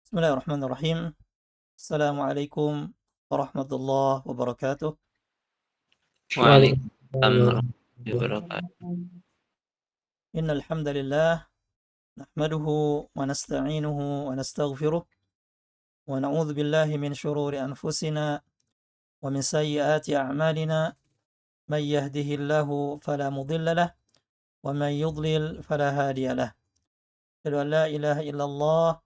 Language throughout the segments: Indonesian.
Bismillahirrahmanirrahim. Assalamualaikum warahmatullahi wabarakatuh. Waalaikumsalam warahmatullahi wabarakatuh. Waalaikumsalam. Innal hamdalillah nahmaduhu wa nasta'inuhu wa nastaghfiruh wa na'udzu billahi min shururi anfusina wa min sayyiati a'malina. Man yahdihillahu fala mudilla lah wa man yudlil fala hadiya lah. Asyhadu an la ilaha illallah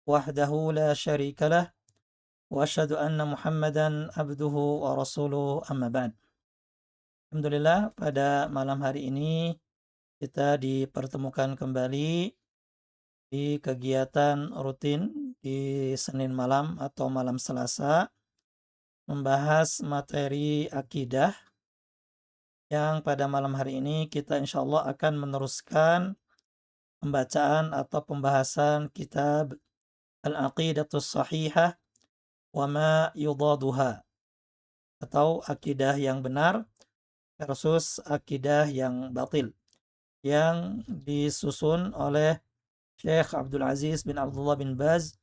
wahdahu la syarika lah wa asyhadu anna Muhammadan abduhu wa rasuluhu amma ba'd. Alhamdulillah pada malam hari ini kita dipertemukan kembali di kegiatan rutin di Senin malam atau malam Selasa, membahas materi akidah yang pada malam hari ini kita insya Allah akan meneruskan pembacaan atau pembahasan kitab Al-Aqidatus Sahihah wa ma yudaduha, atau akidah yang benar versus akidah yang batil, yang disusun oleh Syekh Abdul Aziz bin Abdullah bin Baz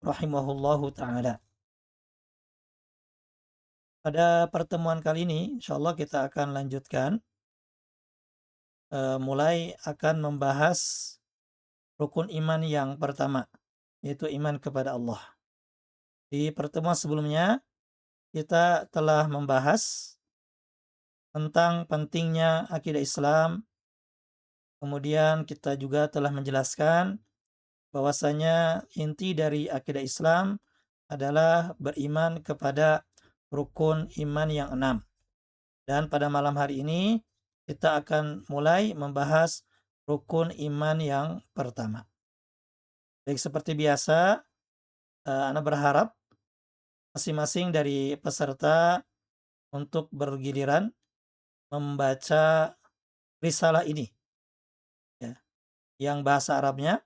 rahimahullahu ta'ala. Pada pertemuan kali ini insyaallah kita akan lanjutkan, mulai akan membahas rukun iman yang pertama, yaitu iman kepada Allah. Di pertemuan sebelumnya kita telah membahas tentang pentingnya akidah Islam, kemudian kita juga telah menjelaskan bahwasanya inti dari akidah Islam adalah beriman kepada rukun iman yang 6. Dan pada malam hari ini kita akan mulai membahas rukun iman yang pertama. Baik, seperti biasa, Ana berharap masing-masing dari peserta untuk bergiliran membaca risalah ini, ya, yang bahasa Arabnya,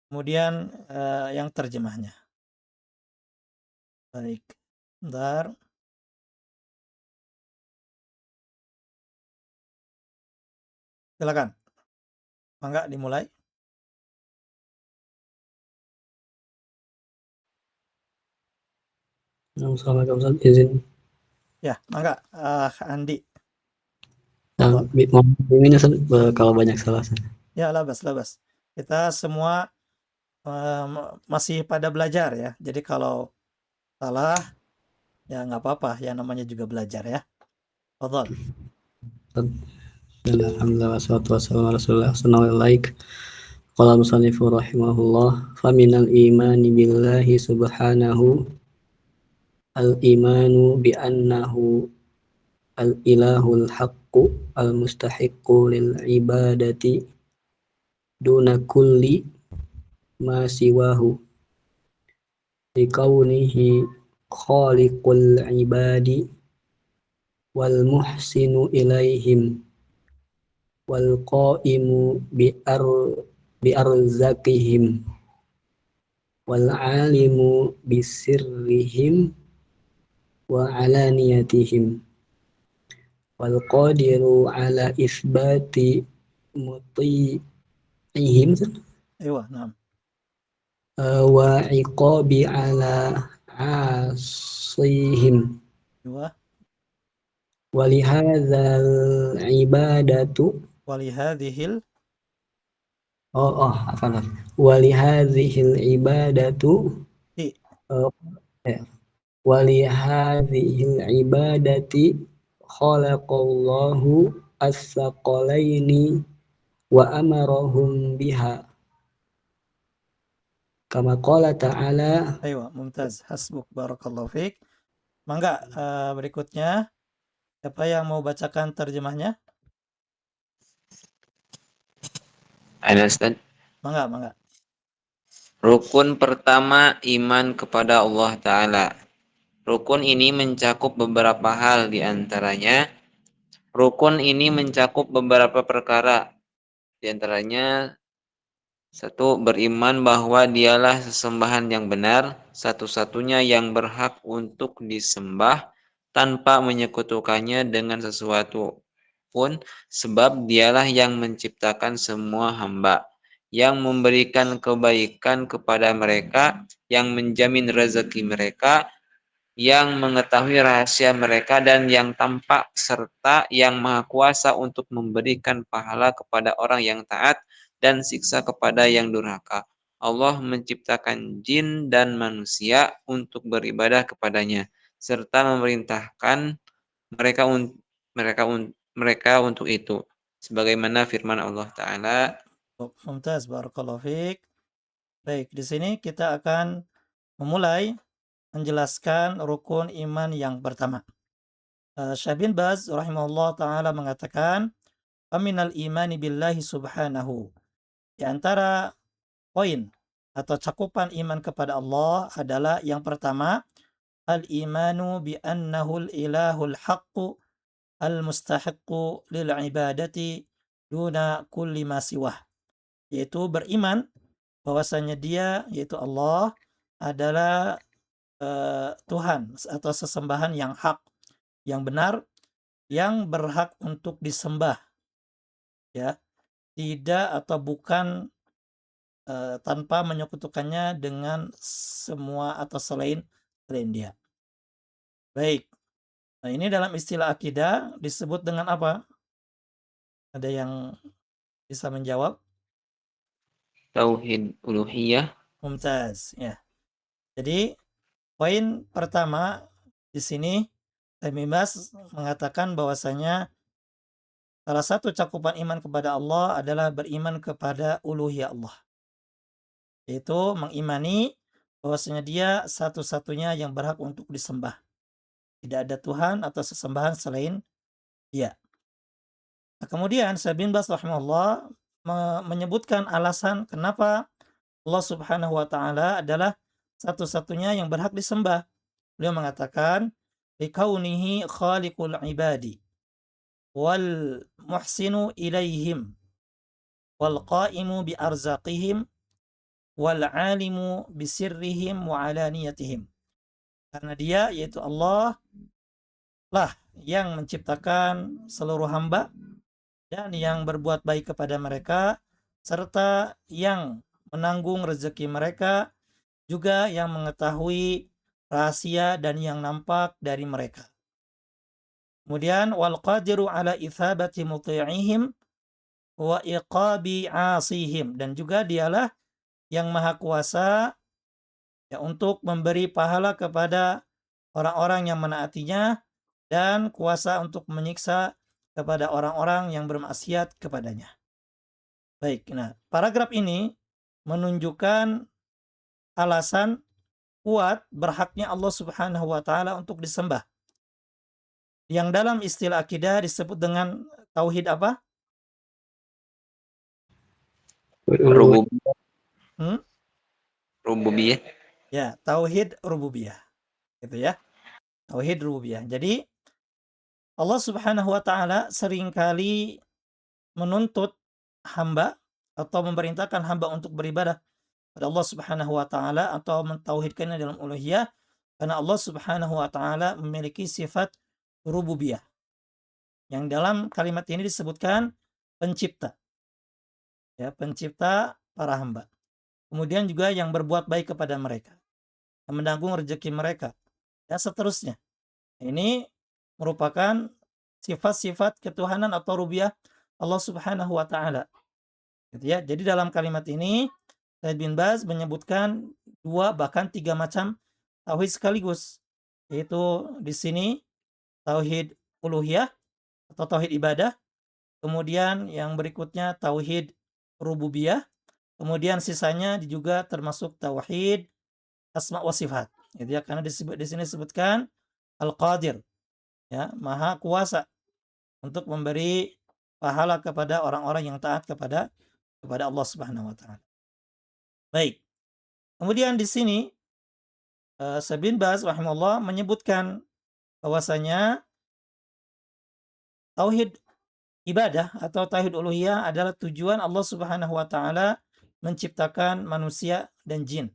kemudian yang terjemahnya. Baik, bentar. Silakan. Mangga dimulai. Assalamualaikum Ustaz, izin. Ya, mangga, Andi. Nah, Tafadhol. mohon ini Ustaz, kalau banyak salah. Ya, labas. Kita semua masih pada belajar ya. Jadi kalau salah ya nggak apa-apa, ya namanya juga belajar ya. Tafadhol. Alhamdulillah wassalatu wassalamu ala Rasulillah sallallahu alaihi qala musannifu rahimahullah faminal imani billahi subhanahu al-imanu bi annahu al-ilahul haqqu al-mustahiqqu lil ibadati duna kulli ma siwahu liqaunihi khaliqul ibadi wal muhsinu ilaihim wal qaimu bi arzakihim wal alimu bisirrihim wa alaniyatihim wal qadiru ala isbati muti'ihim Aywa, naam. wa iqabi ala asihim Aywa. walihadzal ibadatu Walihadhil. afan walihadzihil ibadatu Ti. walihadzihil ibadati khalaqallahu as-saqalaini wa amarahum biha kama qala ta'ala. Aywa, mumtaz. Hasbuk, barakallahu fiik. Mangga, berikutnya siapa yang mau bacakan terjemahnya? Ada Ustaz. Mangga. Rukun pertama iman kepada Allah Ta'ala. Rukun ini mencakup beberapa hal, di antaranya rukun ini mencakup beberapa perkara. Di antaranya, satu, beriman bahwa dialah sesembahan yang benar, satu-satunya yang berhak untuk disembah tanpa menyekutukannya dengan sesuatu pun, sebab dialah yang menciptakan semua hamba. yang memberikan kebaikan kepada mereka, yang menjamin rezeki mereka, yang mengetahui rahasia mereka, dan yang tampak, serta yang maha kuasa untuk memberikan pahala kepada orang yang taat dan siksa kepada yang durhaka. Allah menciptakan jin dan manusia untuk beribadah kepadanya, serta memerintahkan mereka mereka untuk itu. Sebagaimana firman Allah Ta'ala, Mumtaz, barakallahu fiik. Baik, di sini kita akan memulai menjelaskan rukun iman yang pertama. Syekh bin Baz rahimahullah taala mengatakan, "Aminal imani billahi subhanahu." Di antara poin atau cakupan iman kepada Allah adalah yang pertama, al-imanu bi annahu al-ilahul haqqu al-mustahiqqu lil ibadati duna kulli ma siwah. Yaitu beriman bahwasanya Dia, yaitu Allah, adalah Tuhan atau sesembahan yang hak, yang benar, yang berhak untuk disembah, ya, tidak atau bukan tanpa menyekutukannya dengan semua atau selain Dia. Baik. Nah, ini dalam istilah akidah disebut dengan apa? Ada yang bisa menjawab? tauhid uluhiyah. Mumtaz, ya. Jadi poin pertama di sini Bas mengatakan bahwasanya salah satu cakupan iman kepada Allah adalah beriman kepada uluhiyah Allah, yaitu mengimani bahwasanya Dia satu-satunya yang berhak untuk disembah. Tidak ada Tuhan atau sesembahan selain Dia. Nah, kemudian Syekh bin Baz rahimahullah menyebutkan alasan kenapa Allah Subhanahu wa taala adalah satu-satunya yang berhak disembah. Beliau mengatakan, "Likaunihi khaliqul ibadi wal muhsinu ilaihim wal qaimu bi arzaqihim wal alimu bi sirrihim wa alaniyatihim." Karena Dia, yaitu Allah, lah yang menciptakan seluruh hamba dan yang berbuat baik kepada mereka, serta yang menanggung rezeki mereka, juga yang mengetahui rahasia dan yang nampak dari mereka. Kemudian wal qadiru ala ithabati muti'ihim wa iqabi asihim, dan juga Dialah yang maha kuasa, ya, untuk memberi pahala kepada orang-orang yang menaatinya dan kuasa untuk menyiksa kepada orang-orang yang bermaksiat kepadanya. Baik, nah paragraf ini menunjukkan alasan kuat berhaknya Allah Subhanahu wa taala untuk disembah. Yang dalam istilah akidah disebut dengan tauhid apa? Rububiyah. Hmm? Rububiyah. Ya, tauhid rububiyah. Gitu ya. Tauhid rububiyah. Jadi Allah Subhanahu wa taala seringkali menuntut hamba atau memerintahkan hamba untuk beribadah pada Allah Subhanahu wa taala atau mentauhidkannya dalam uluhiyah, karena Allah Subhanahu wa taala memiliki sifat rububiyah. Yang dalam kalimat ini disebutkan pencipta. Ya, pencipta para hamba. Kemudian juga yang berbuat baik kepada mereka, yang menanggung rezeki mereka, dan seterusnya. Ini merupakan sifat-sifat ketuhanan atau rububiyah Allah Subhanahu wa taala. Gitu ya. Jadi dalam kalimat ini Syekh bin Baz menyebutkan 2 bahkan 3 macam tauhid sekaligus. Yaitu di sini tauhid uluhiyah atau tauhid ibadah, kemudian yang berikutnya tauhid rububiyah, kemudian sisanya juga termasuk tauhid asma wa sifat. Gitu ya, karena di sini disebutkan Al-Qadir, ya, maha kuasa untuk memberi pahala kepada orang-orang yang taat kepada Allah Subhanahu wa taala. Baik. Kemudian di sini Syekh bin Baz rahimahullah menyebutkan bahwasanya tauhid ibadah atau tauhid uluhiyah adalah tujuan Allah Subhanahu wa taala menciptakan manusia dan jin.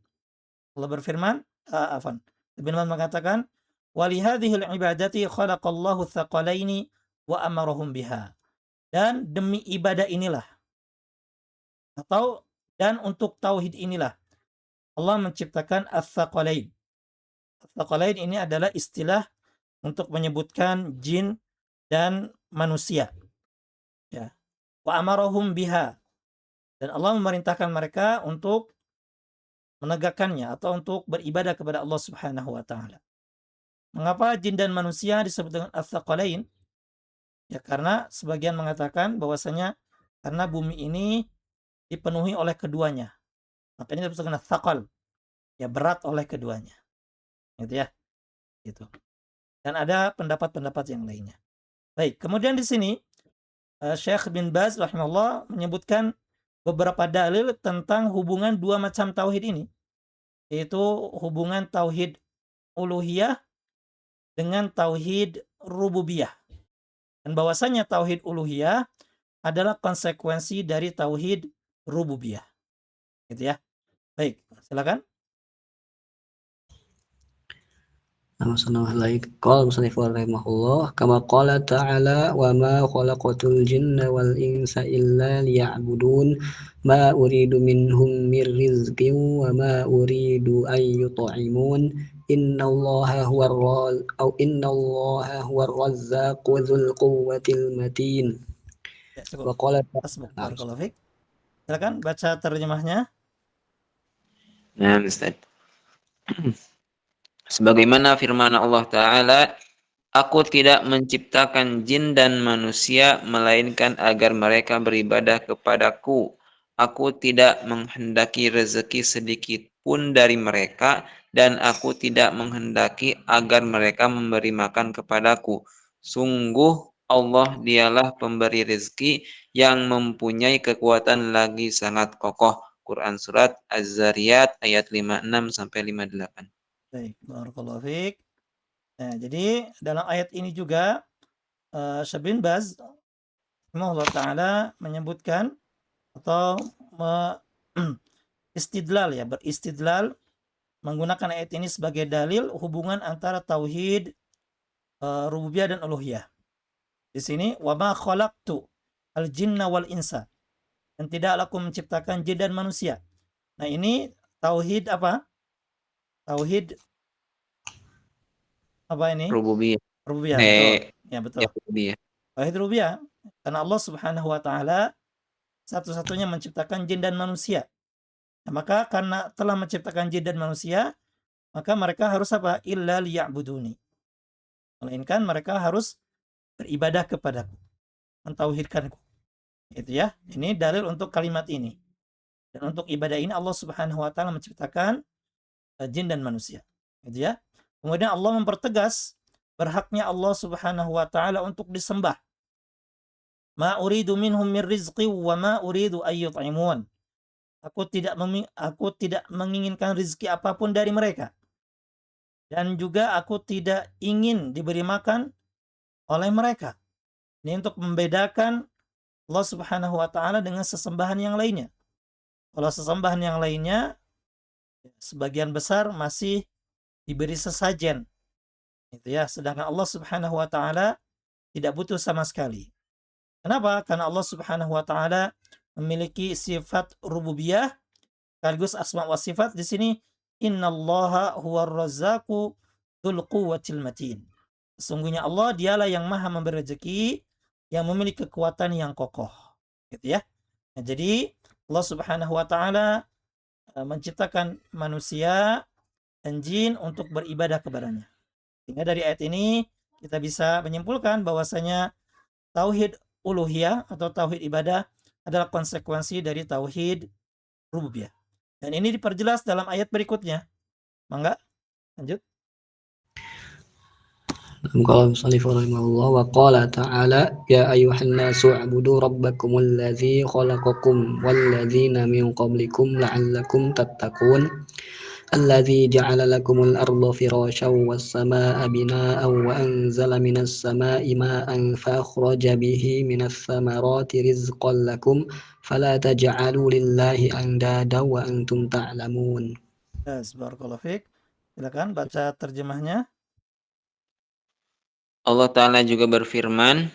Allah berfirman, afwan. Ibnu Baz mengatakan, "Wa li hadhil ibadati khalaqallahu tsaqalaini wa amarahum biha." Dan demi ibadah inilah atau Dan untuk tauhid inilah Allah menciptakan ats-tsaqalain. Ats-tsaqalain ini adalah istilah untuk menyebutkan jin dan manusia. Ya. Wa amarahum biha. Dan Allah memerintahkan mereka untuk menegakkannya atau untuk beribadah kepada Allah Subhanahu wa taala. Mengapa jin dan manusia disebut dengan ats-tsaqalain? Ya karena sebagian mengatakan bahwasanya karena bumi ini dipenuhi oleh keduanya. Makanya disebut dengan tsaqal. Ya berat oleh keduanya. Gitu ya. Gitu. Dan ada pendapat-pendapat yang lainnya. Baik, kemudian di sini Syekh bin Baz rahimahullah menyebutkan beberapa dalil tentang hubungan dua macam tauhid ini, yaitu hubungan tauhid uluhiyah dengan tauhid rububiyah. Dan bahwasanya tauhid uluhiyah adalah konsekuensi dari tauhid rububiyah. Gitu ya. Baik, silakan. Qala musannif rahimahullah kama qala ta'ala wa ma khalaqatul jinna wal insa illa liya'budun ma uridu minhum mir rizqin wa ma uridu an yut'imun innallaha huwar razzaqu dzul quwwatil matin. Ya, Wa cukup. qala Barakallahu fiik. Silakan baca terjemahnya. Nah, Ustaz. Sebagaimana firman Allah Ta'ala, Aku tidak menciptakan jin dan manusia, melainkan agar mereka beribadah kepadaku. Aku tidak menghendaki rezeki sedikit pun dari mereka, dan aku tidak menghendaki agar mereka memberi makan kepadaku. Sungguh Allah dialah pemberi rezeki yang mempunyai kekuatan lagi sangat kokoh. Quran Surat Az-Zariyat ayat 56-58. Baik, barakallahu fiik. Nah, jadi dalam ayat ini juga Syekh bin Baz rahimahullah taala menyebutkan atau istidlal ya, beristidlal menggunakan ayat ini sebagai dalil hubungan antara tauhid rububiyah dan uluhiyah. Di sini wa ma khalaqtu al jinna wal insa, dan tidaklah aku menciptakan jin dan manusia. Nah, ini tauhid apa? Tauhid apa ini? Rububiyah. Rububiyah, betul. Ya, Ya, betul. rububiyah. Tauhid rububiyah. Karena Allah Subhanahu wa taala satu-satunya menciptakan jin dan manusia. Nah, maka karena telah menciptakan jin dan manusia, maka mereka harus apa? Illa liya'buduni. Melainkan mereka harus beribadah kepadaku, mentauhidkanku. Itu ya. Ini dalil untuk kalimat ini. Dan untuk ibadah ini Allah Subhanahu wa taala menciptakan jin dan manusia. Gitu ya. Kemudian Allah mempertegas berhaknya Allah Subhanahu wa taala untuk disembah. Ma uridu minhum min rizqi wa ma uridu ayyut'imun. Aku tidak menginginkan rizki apapun dari mereka. Dan juga aku tidak ingin diberi makan oleh mereka. Ini untuk membedakan Allah Subhanahu wa taala dengan sesembahan yang lainnya. Kalau sesembahan yang lainnya sebagian besar masih diberi sesajen. Itu ya, sedangkan Allah Subhanahu wa taala tidak butuh sama sekali. Kenapa? Karena Allah Subhanahu wa taala memiliki sifat rububiyah sekaligus asma wa sifat. Di sini innallaha huwar razzaqu dzul quwwatil matin. Sesungguhnya Allah dialah yang maha memberi rezeki, yang memiliki kekuatan yang kokoh. Gitu ya. Nah, jadi Allah Subhanahu wa taala menciptakan manusia dan jin untuk beribadah kepadanya. Sehingga dari ayat ini kita bisa menyimpulkan bahwasanya tauhid uluhiyah atau tauhid ibadah adalah konsekuensi dari tauhid rububiyah. Dan ini diperjelas dalam ayat berikutnya. Mangga, lanjut. Qala musannif rahimahullah wa qala ta'ala ya ayyuhan nasu u'budu rabbakumul ladzi khalaqakum wal ladzina min qablikum la'allakum tattaqun alladzi ja'ala lakumul arda firasyan was samaa'a binaa'an wa anzala minas samaa'i maa'an fa akhraja bihi minas thamarati rizqan lakum fala taj'alu lillahi andada wa antum ta'lamun. Barakallahu fiik. Silakan baca terjemahnya. Allah Ta'ala juga berfirman,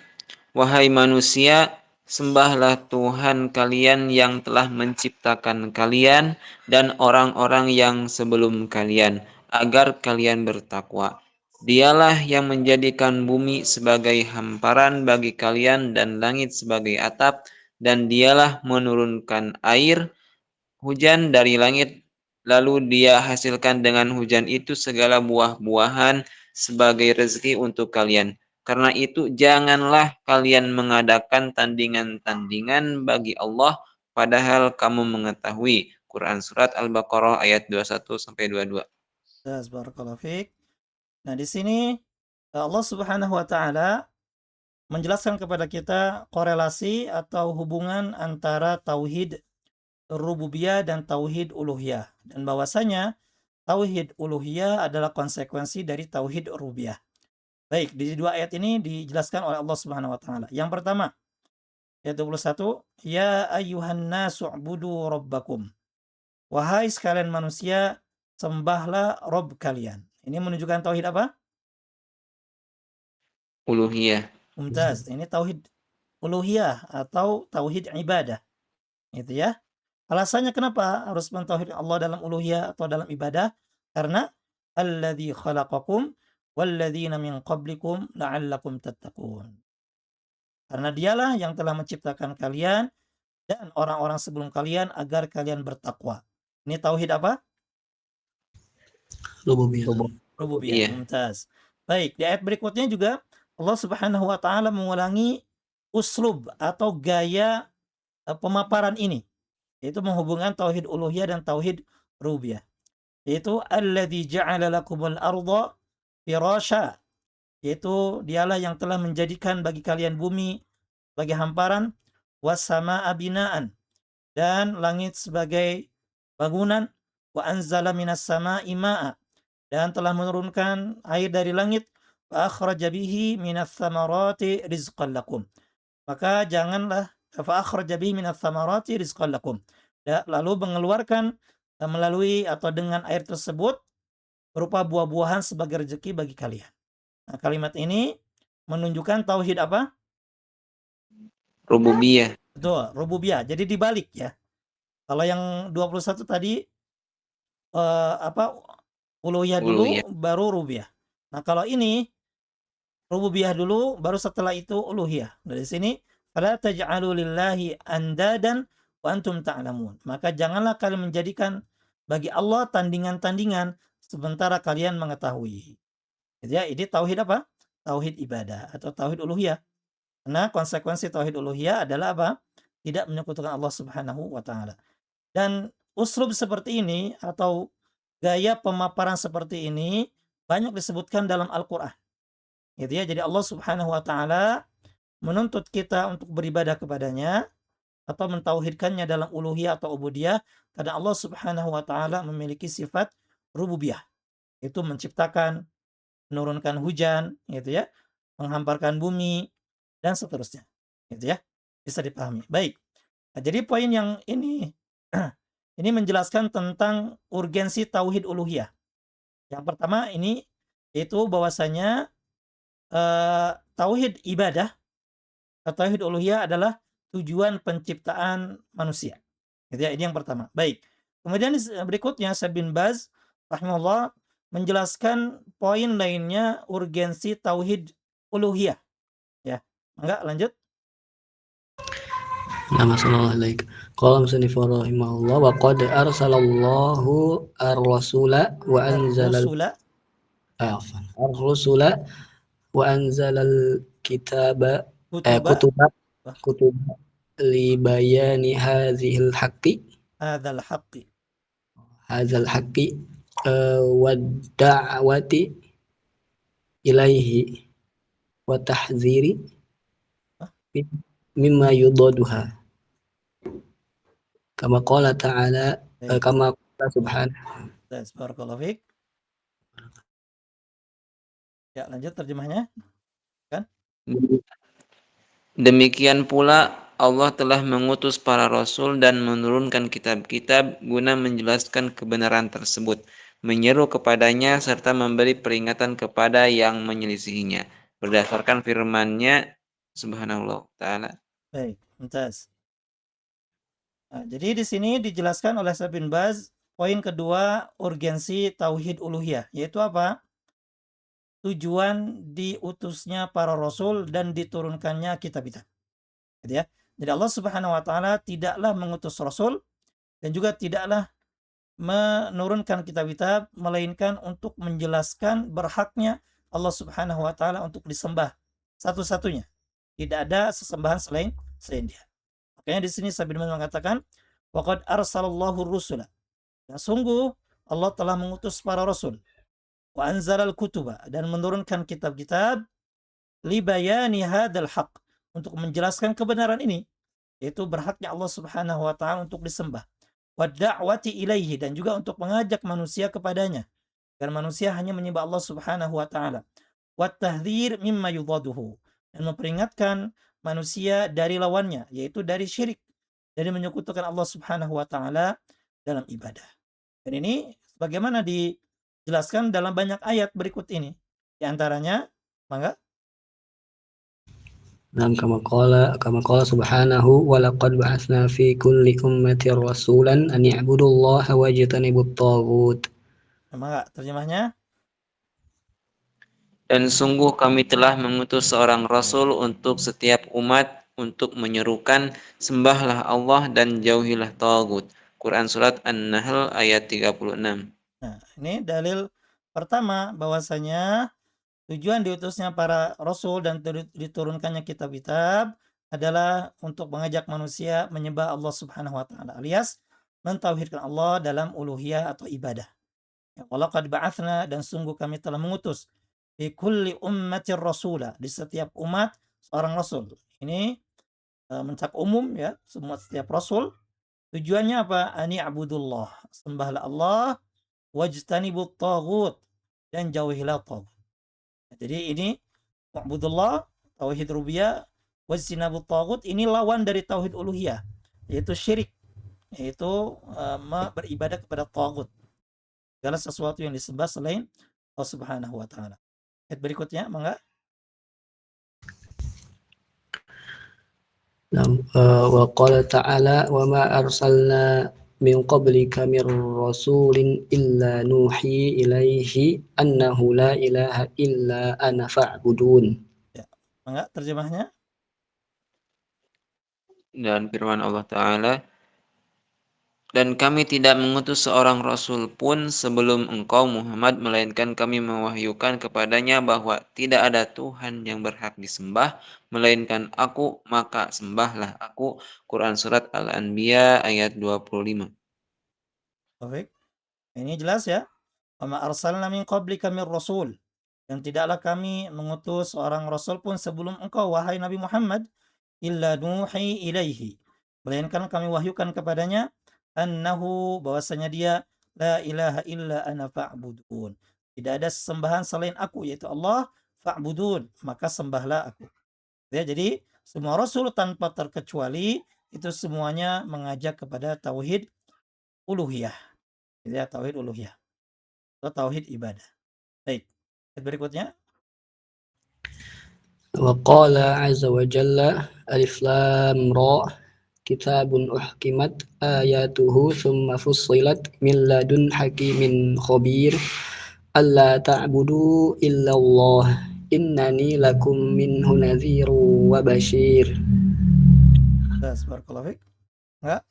Wahai manusia, Sembahlah Tuhan kalian yang telah menciptakan kalian dan orang-orang yang sebelum kalian, agar kalian bertakwa. Dialah yang menjadikan bumi sebagai hamparan bagi kalian dan langit sebagai atap, dan dialah menurunkan air hujan dari langit, lalu Dia hasilkan dengan hujan itu segala buah-buahan sebagai rezeki untuk kalian. Karena itu janganlah kalian mengadakan tandingan-tandingan bagi Allah padahal kamu mengetahui. Quran Surat Al-Baqarah ayat 21 sampai 22. Barakallahu fiik. Nah, di sini Allah Subhanahu wa taala menjelaskan kepada kita korelasi atau hubungan antara tauhid rububiyah dan tauhid uluhiyah, dan bahwasanya tauhid uluhiyah adalah konsekuensi dari tauhid rububiyah. Baik, di dua ayat ini dijelaskan oleh Allah Subhanahu wa taala. Yang pertama, ayat 21, ya ayyuhan nasu ubudu rabbakum. Wahai sekalian manusia, sembahlah Rob kalian. Ini menunjukkan tauhid apa? Uluhiyah. Mumtaz. Ini tauhid uluhiyah atau tauhid ibadah. Itu ya. Alasannya kenapa harus mentauhid Allah dalam uluhiyah atau dalam ibadah? Karena alladzi khalaqakum walladzina min qablikum la'allakum tattaqun. Karena dialah yang telah menciptakan kalian dan orang-orang sebelum kalian agar kalian bertakwa. Ini tauhid apa? Rububiyah. Rububiyah. Iya. Mumtaz. Baik, di ayat berikutnya juga Allah Subhanahu wa taala mengulangi uslub atau gaya pemaparan ini, yaitu menghubungkan tauhid uluhiyah dan tauhid rububiyah. Yaitu alladzi ja'ala lakumul arda firasya, yaitu dialah yang telah menjadikan bagi kalian bumi sebagai hamparan, wassamaa binaan, dan langit sebagai bangunan, wa anzala minas sama'i ma'a, dan telah menurunkan air dari langit, fa akhraja bihi minas tsamarati rizqan lakum. Maka janganlah fa akhraja bihi minas tsamarati rizqan lakum. Lalu mengeluarkan melalui atau dengan air tersebut berupa buah-buahan sebagai rezeki bagi kalian. Nah, kalimat ini menunjukkan tauhid apa? Rububiyah. Betul, rububiyah. Jadi dibalik ya. Kalau yang 21 tadi apa, uluhiyah Uluhiyah. dulu baru rububiyah. Nah, kalau ini rububiyah dulu baru setelah itu uluhiyah. Dari sini fala taj'alu lillahi andadan wa antum ta'lamun. Maka janganlah kalian menjadikan bagi Allah tandingan-tandingan sementara kalian mengetahui. Jadi ya, ini tauhid apa? Tauhid ibadah atau tauhid uluhiyah. Karena konsekuensi tauhid uluhiyah adalah apa? Tidak menyekutukan Allah Subhanahu wa taala. Dan uslub seperti ini atau gaya pemaparan seperti ini banyak disebutkan dalam Al-Qur'an. Gitu ya. Jadi Allah Subhanahu wa taala menuntut kita untuk beribadah kepadanya atau mentauhidkannya dalam uluhiyah atau ubudiyah karena Allah Subhanahu wa taala memiliki sifat rububiyah. Itu menciptakan, menurunkan hujan, gitu ya, menghamparkan bumi dan seterusnya. Gitu ya. Bisa dipahami. Baik. Nah, jadi poin yang ini ini menjelaskan tentang urgensi tauhid uluhiyah. Yang pertama ini yaitu bahwasanya tauhid ibadah atau tauhid uluhiyah adalah tujuan penciptaan manusia. Gitu ya, ini yang pertama. Baik. Kemudian berikutnya Syekh bin Baz rahimahullah menjelaskan poin lainnya urgensi tauhid uluhiyah. Ya. Enggak, lanjut. Nah, masallallahu alaik. Qala musannif rahimahullah wa qad arsalallahu ar-rasula wa anzalal Rusula. ar-rusula wa anzalal kitaba Kutuba. kutuba li bayani hadzal haqqi wa da'wati ilaihi wa tahdziri mimma yudaduha kama qala ta'ala kama qala subhanahu. Barakallahu fiik. Ya, lanjut terjemahnya. Kan? Demikian pula Allah telah mengutus para rasul dan menurunkan kitab-kitab guna menjelaskan kebenaran tersebut, menyeru kepadanya serta memberi peringatan kepada yang menyelisihinya. Berdasarkan firman-Nya Subhanallah Ta'ala. Baik. Mumtaz. Nah, jadi di sini dijelaskan oleh Syekh bin Baz poin kedua urgensi tauhid uluhiyah, yaitu apa? Tujuan diutusnya para rasul dan diturunkannya kitab-kitab. Gitu ya. Jadi Allah Subhanahu wa taala tidaklah mengutus rasul dan juga tidaklah menurunkan kitab-kitab melainkan untuk menjelaskan berhaknya Allah Subhanahu wa taala untuk disembah satu-satunya. Tidak ada sesembahan selain Dia. Makanya di sini Sabit mengatakan waqad arsalallahu rusula. Dan sungguh Allah telah mengutus para rasul wa anzalal kutuba dan menurunkan kitab-kitab li bayani hadzal haq untuk menjelaskan kebenaran ini, yaitu berhaknya Allah Subhanahu wa taala untuk disembah. Wa da'wati ilaihi dan juga untuk mengajak manusia kepadanya. Dan manusia hanya menyembah Allah Subhanahu wa taala. Wa tahdhir mimma yudaduhu dan memperingatkan manusia dari lawannya, yaitu dari syirik, dari menyekutukan Allah Subhanahu wa taala dalam ibadah. Dan ini bagaimana dijelaskan dalam banyak ayat berikut ini. Di antaranya, mangga. Nam kama qala subhanahu wa laqad ba'atsna fi kulli ummatin rasulan an ya'budullaha wajtanibut taghut. Mangga terjemahnya. Dan sungguh kami telah mengutus seorang rasul untuk setiap umat untuk menyerukan sembahlah Allah dan jauhilah tagut. Quran Surat An-Nahl ayat 36. Nah, ini dalil pertama bahwasanya tujuan diutusnya para rasul dan diturunkannya kitab-kitab adalah untuk mengajak manusia menyembah Allah Subhanahu wa taala alias mentauhidkan Allah dalam uluhiyah atau ibadah. Ya, walaqad ba'atsna dan sungguh kami telah mengutus di kulli ummatir rasula di setiap umat seorang rasul. Ini mencakup umum ya, semua setiap rasul. Tujuannya apa? Ani abudullah, sembahlah Allah, wajtanibut taghut dan jauhilah taghut. Jadi ini wa'budullah, tauhid rububiyah, wajtinabut taghut ini lawan dari tauhid uluhiyah, yaitu syirik, yaitu beribadah kepada taghut. Segala sesuatu yang disembah selain Allah Subhanahu wa taala. Ayat berikutnya, mangga. Wa qala ta'ala wa ma arsalna min qablika min rasulin illa nuhi ilaihi annahu la ilaha illa ana fa'budun. Ya, mangga terjemahnya. Dan firman Allah Ta'ala, dan kami tidak mengutus seorang rasul pun sebelum engkau Muhammad, melainkan kami mewahyukan kepadanya bahwa tidak ada Tuhan yang berhak disembah, melainkan aku, maka sembahlah aku. Quran Surat Al-Anbiya ayat 25. Baik. Ini jelas ya. Wa ma arsalna min qablika min rasul. Dan tidaklah kami mengutus seorang rasul pun sebelum engkau wahai Nabi Muhammad illa nuhi ilaihi. Melainkan kami wahyukan kepadanya annahu bahwasanya dia la ilaha illa ana fa'budun. Tidak ada sembahan selain aku yaitu Allah, fa'budun, maka sembahlah aku. Ya, jadi semua rasul tanpa terkecuali itu semuanya mengajak kepada tauhid uluhiyah. Ya, tauhid uluhiyah atau tauhid ibadah. Baik. Berikutnya. Wa qala 'azza wa jalla alif lam ra kitabun uhkimat ayatuhu thumma fussilat min ladun hakimin khabir alla ta'budu illallah innani lakum minhu nadhiru wa bashir. Barakallahu fiik. Enggak?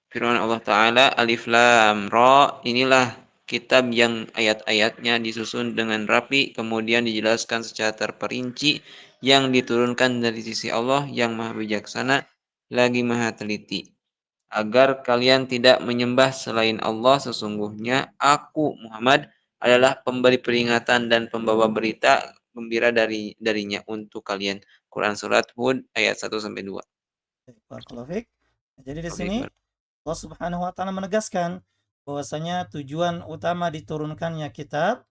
Firman Allah Ta'ala, Alif Lam Ra, inilah kitab yang ayat-ayatnya disusun dengan rapi, kemudian dijelaskan secara terperinci, yang diturunkan dari sisi Allah yang maha bijaksana, lagi maha teliti. Agar kalian tidak menyembah selain Allah, sesungguhnya aku, Muhammad, adalah pemberi peringatan dan pembawa berita gembira darinya untuk kalian. Quran Surat Hud ayat 1-2. Barakallahu fiik. Jadi di sini Allah Subhanahu wa taala menegaskan bahwasanya tujuan utama diturunkannya kitab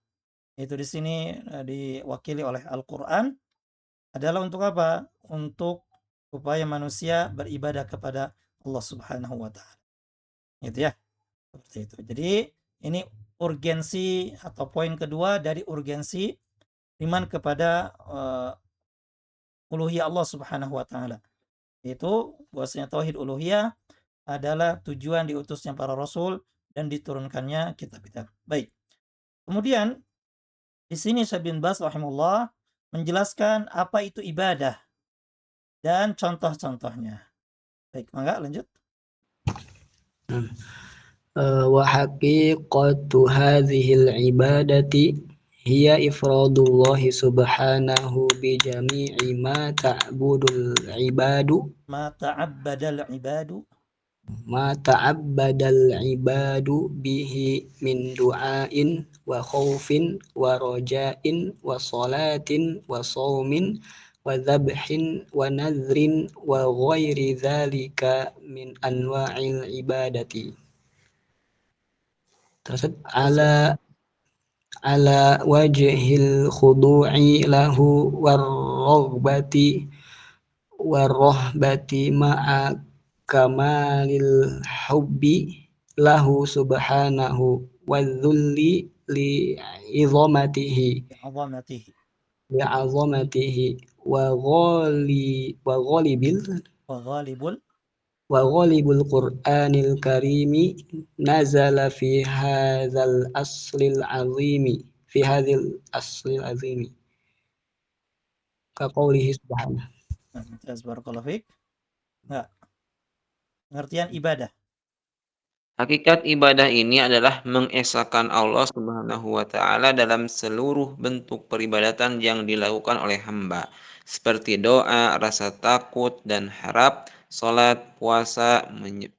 itu di sini diwakili oleh Al-Qur'an adalah untuk apa? Untuk supaya manusia beribadah kepada Allah Subhanahu wa taala. Gitu ya. Seperti itu. Jadi ini urgensi atau poin kedua dari urgensi iman kepada uluhiyah Allah Subhanahu wa taala. Itu bahwasanya tauhid uluhiyah adalah tujuan diutusnya para rasul dan diturunkannya kitab-kitab. Baik. Kemudian di sini Syekh bin Baz rahimahullah menjelaskan apa itu ibadah dan contoh-contohnya. Baik, mangga lanjut. وحقيقة هذه العبادة هي إفراد الله سبحانه بجميع ما تعبد العباد Ma ta'abbadal ibadu ما تعبد العباد به من دعاء وخوف ورجاء وصلاة وصوم وذبح ونذر وغير ذلك من أنواع العبادة على وجه الخضوع له والرهبة مع كمال الحب له سبحانه والذل لعظمته وغالب القرآن الكريم نزل في هذا الأصل العظيم كقوله سبحانه. Barakallahu fiik. Enggak. Pengertian ibadah. Hakikat ibadah ini adalah mengesahkan Allah Subhanahu wa taala dalam seluruh bentuk peribadatan yang dilakukan oleh hamba, seperti doa, rasa takut dan harap, salat, puasa,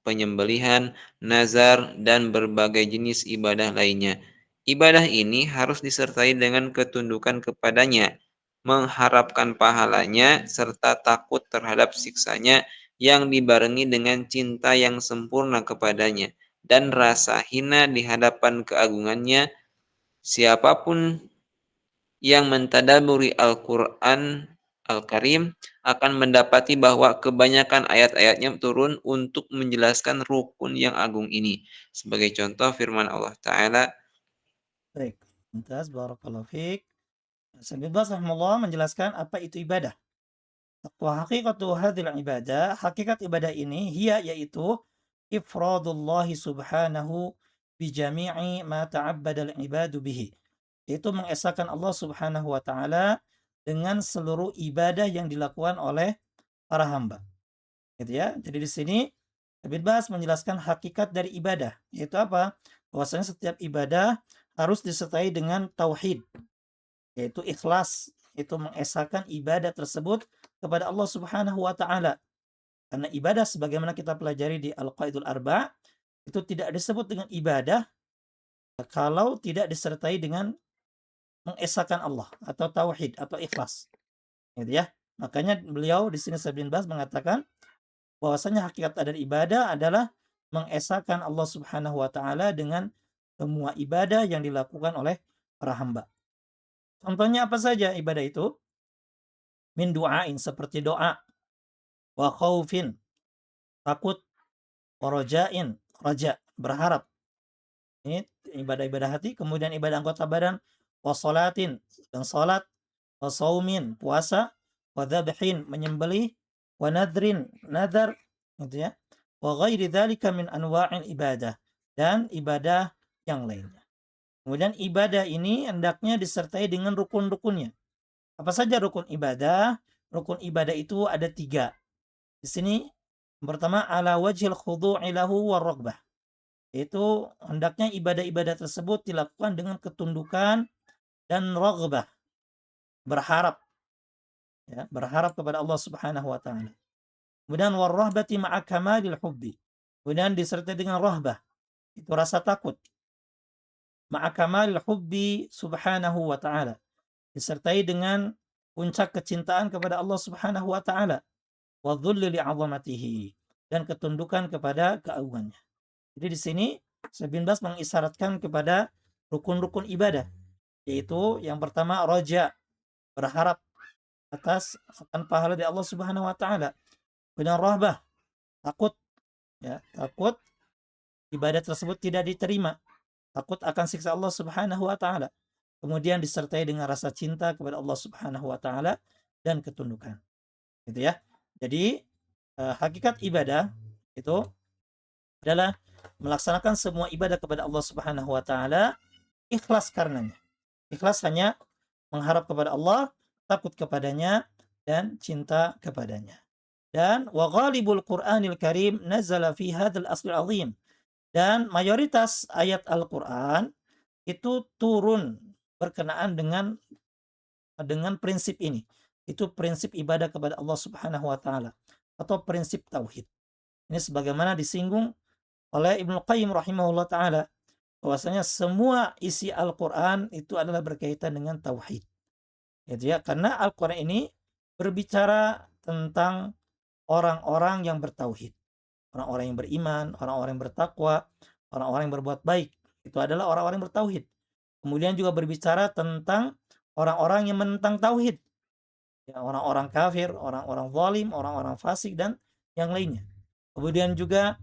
penyembelihan, nazar, dan berbagai jenis ibadah lainnya. Ibadah ini harus disertai dengan ketundukan kepadanya, mengharapkan pahalanya, serta takut terhadap siksanya yang dibarengi dengan cinta yang sempurna kepadanya dan rasa hina di hadapan keagungannya. Siapapun yang mentadaburi Al-Quran Al-Karim akan mendapati bahwa kebanyakan ayat-ayatnya turun untuk menjelaskan rukun yang agung ini. Sebagai contoh firman Allah Ta'ala. Baik, mumtaz, barakallahu fiik. Syekh bin Baz rahimahullah menjelaskan apa itu ibadah. Wa haqiqatu hadhil ibadah, hakikat ibadah ini hiya yaitu ifradullah subhanahu bi jami'i ma ta'abbada al-ibadu bihi. Itu mengesahkan Allah Subhanahu wa taala dengan seluruh ibadah yang dilakukan oleh para hamba. Gitu ya. Jadi di sini Ibnu Baz menjelaskan hakikat dari ibadah, yaitu apa? Bahwasanya setiap ibadah harus disertai dengan tauhid, yaitu ikhlas, itu mengesahkan ibadah tersebut kepada Allah Subhanahu wa taala. Karena ibadah sebagaimana kita pelajari di Al-Qaidul Arba' itu tidak disebut dengan ibadah kalau tidak disertai dengan mengesahkan Allah atau tauhid atau ikhlas. Gitu ya. Makanya beliau di sini Syekh bin Baz mengatakan bahwasanya hakikat dari ibadah adalah mengesahkan Allah Subhanahu wa taala dengan semua ibadah yang dilakukan oleh para hamba. Contohnya apa saja ibadah itu? Min du'ain, seperti doa, wa khaufin, takut, wa rajain, raja, berharap. Ini ibadah-ibadah hati, kemudian ibadah anggota badan, wa salatin, dan salat, wa saumin, puasa, wa dzabhin, menyembelih, wa nadrin, nadar, gitu ya. Wa ghairi dzalika min anwa'il ibadah, dan ibadah yang lainnya. Kemudian ibadah ini hendaknya disertai dengan rukun-rukunnya. Apa saja rukun ibadah? Rukun ibadah itu ada 3. Di sini yang pertama ala wajhil khudu'i lahu war-raghbah. Itu hendaknya ibadah-ibadah tersebut dilakukan dengan ketundukan dan raghbah, berharap, ya, berharap kepada Allah Subhanahu wa taala. Kemudian war-rahbati ma'a kamalil hubbi. Kemudian disertai dengan rahbah, itu rasa takut. Ma'a kamalil hubbi subhanahu wa ta'ala. Disertai dengan puncak kecintaan kepada Allah Subhanahu wa taala. Wa dhulli li'azamatihi, dan ketundukan kepada keagungannya. Jadi di sini Syekh bin Baz mengisyaratkan kepada rukun-rukun ibadah, yaitu yang pertama roja, berharap atas akan pahala dari Allah Subhanahu wa taala. Kemudian rahbah, takut, ya, takut ibadah tersebut tidak diterima, takut akan siksa Allah Subhanahu wa taala. Kemudian disertai dengan rasa cinta kepada Allah Subhanahu wa taala dan ketundukan. gitu ya. Jadi hakikat ibadah itu adalah melaksanakan semua ibadah kepada Allah Subhanahu wa taala ikhlas karenanya. Ikhlas hanya mengharap kepada Allah, takut kepadanya dan cinta kepadanya. Dan wa ghalibul Qur'anil Karim nazala fi hadzal asl azim. Dan mayoritas ayat Al-Qur'an itu turun berkenaan dengan prinsip ini. Itu prinsip ibadah kepada Allah Subhanahu wa taala atau prinsip tauhid. Ini sebagaimana disinggung oleh Ibnu Qayyim rahimahullah taala bahwasanya semua isi Al-Qur'an itu adalah berkaitan dengan tauhid. Gitu ya, karena Al-Qur'an ini berbicara tentang orang-orang yang bertauhid, orang-orang yang beriman, orang-orang yang bertakwa, orang-orang yang berbuat baik. Itu adalah orang-orang yang bertauhid. Kemudian juga berbicara tentang orang-orang yang menentang tauhid. Ya, orang-orang kafir, orang-orang zalim, orang-orang fasik dan yang lainnya. Kemudian juga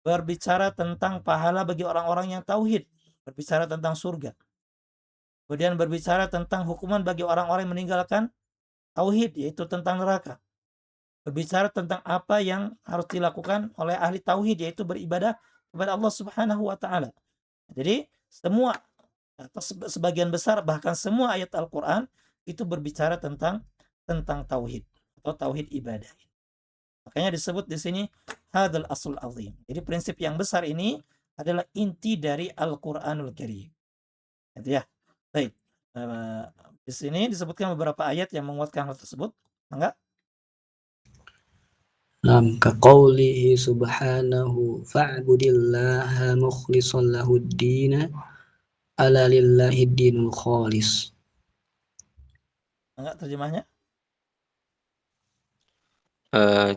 berbicara tentang pahala bagi orang-orang yang tauhid, berbicara tentang surga. Kemudian berbicara tentang hukuman bagi orang-orang yang meninggalkan tauhid, yaitu tentang neraka. Berbicara tentang apa yang harus dilakukan oleh ahli tauhid, yaitu beribadah kepada Allah Subhanahu wa taala. Jadi semua atau sebagian besar bahkan semua ayat Al-Qur'an itu berbicara tentang tauhid atau tauhid ibadah. Makanya disebut di sini hadzal aslul azim. Jadi prinsip yang besar ini adalah inti dari Al-Qur'anul Karim. Gitu ya. Baik. Di sini disebutkan beberapa ayat yang menguatkan hal tersebut. Enggak? Nam kaqaulihi subhanahu fa'budillaha mukhlishan lahuddin ala lillahi dinul khalis. Enggak terjemahnya?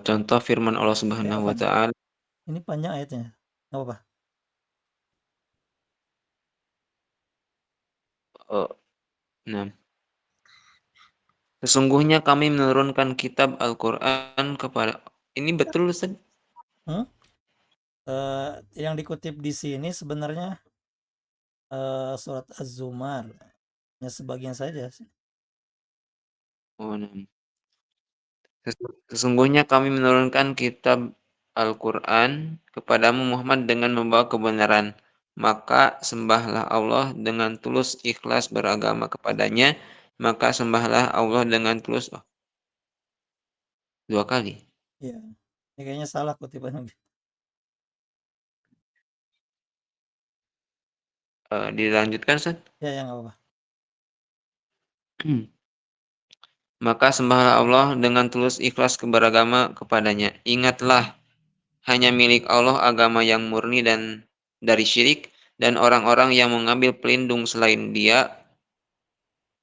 Contoh firman Allah Subhanahu wa taala, Ini panjang ayatnya. Enggak apa-apa. nah, sesungguhnya kami menurunkan kitab Al-Qur'an kepada ini betul Ustaz? Hmm? Yang dikutip di sini sebenarnya surat Az-Zumar. Ya sebagian saja sih. Oh, nah. Sesungguhnya kami menurunkan kitab Al-Qur'an kepadamu Muhammad dengan membawa kebenaran. Maka sembahlah Allah dengan tulus ikhlas beragama kepadanya. Maka sembahlah Allah dengan tulus. Oh, 2 kali. Iya. Ini kayaknya salah kutipannya. Dilanjutkan Ustaz? Ya, yang enggak apa-apa. Maka sembahlah Allah dengan tulus ikhlas beragama kepadanya. Ingatlah, hanya milik Allah agama yang murni dan dari syirik, dan orang-orang yang mengambil pelindung selain Dia